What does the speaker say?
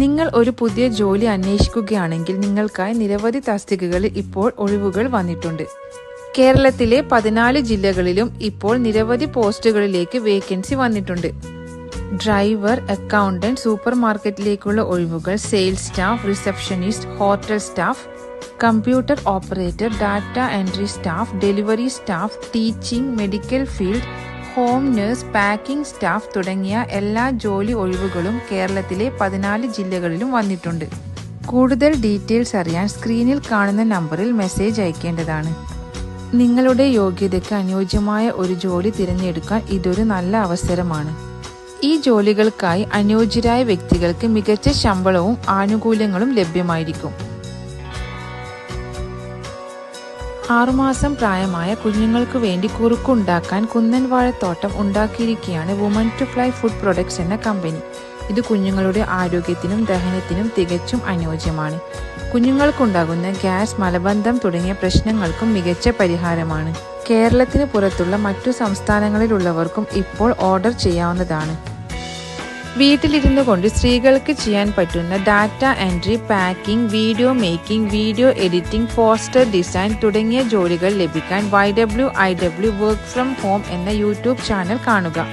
നിങ്ങൾ ഒരു പുതിയ ജോലി അന്വേഷിക്കുകയാണെങ്കിൽ നിങ്ങൾക്കായി നിരവധി തസ്തികകളിൽ ഇപ്പോൾ ഒഴിവുകൾ വന്നിട്ടുണ്ട്. കേരളത്തിലെ 14 ജില്ലകളിലും ഇപ്പോൾ നിരവധി പോസ്റ്റുകളിലേക്ക് വേക്കൻസി വന്നിട്ടുണ്ട്. ഡ്രൈവർ, അക്കൗണ്ടന്റ്, സൂപ്പർ മാർക്കറ്റിലേക്കുള്ള ഒഴിവുകൾ, sales staff, receptionist, hotel staff, computer operator, data entry staff, delivery staff, teaching, medical field, home nurse, packing staff തുടങ്ങിയ എല്ലാ ജോലി ഒഴിവുകളും കേരളത്തിലെ 14 ജില്ലകളിലും വന്നിട്ടുണ്ട്. കൂടുതൽ ഡീറ്റെയിൽസ് അറിയാൻ സ്ക്രീനിൽ കാണുന്ന നമ്പറിൽ മെസ്സേജ് അയക്കേണ്ടതാണ്. നിങ്ങളുടെ യോഗ്യതയ്ക്ക് അനുയോജ്യമായ ഒരു ജോലി തിരഞ്ഞെടുക്കാൻ ഇതൊരു നല്ല അവസരമാണ്. ഈ ജോലികൾക്കായി അനുയോജ്യരായ വ്യക്തികൾക്ക് മികച്ച ശമ്പളവും ആനുകൂല്യങ്ങളും ലഭ്യമായിരിക്കും. 6 മാസം പ്രായമായ കുഞ്ഞുങ്ങൾക്ക് വേണ്ടി കുറുക്കുണ്ടാക്കാൻ കുന്നൻവാഴത്തോട്ടം ഉണ്ടാക്കിയിരിക്കുകയാണ് woman to fly food products എന്ന കമ്പനി. ഇത് കുഞ്ഞുങ്ങളുടെ ആരോഗ്യത്തിനും ദഹനത്തിനും തികച്ചും അനുയോജ്യമാണ്. കുഞ്ഞുങ്ങൾക്കുണ്ടാകുന്ന ഗ്യാസ്, മലബന്ധം തുടങ്ങിയ പ്രശ്നങ്ങൾക്കും മികച്ച പരിഹാരമാണ്. കേരളത്തിന് പുറത്തുള്ള മറ്റു സംസ്ഥാനങ്ങളിലുള്ളവർക്കും ഇപ്പോൾ ഓർഡർ ചെയ്യാവുന്നതാണ്. വീട്ടിലിരുന്നു കൊണ്ട് സ്ത്രീകൾക്ക് ചെയ്യാൻ പറ്റുന്ന data entry, packing, video making, video editing, poster design തുടങ്ങിയ ജോലികൾ ലഭിക്കാൻ YWIW വർക്ക് ഫ്രം ഹോം എന്ന യൂട്യൂബ് ചാനൽ കാണുക.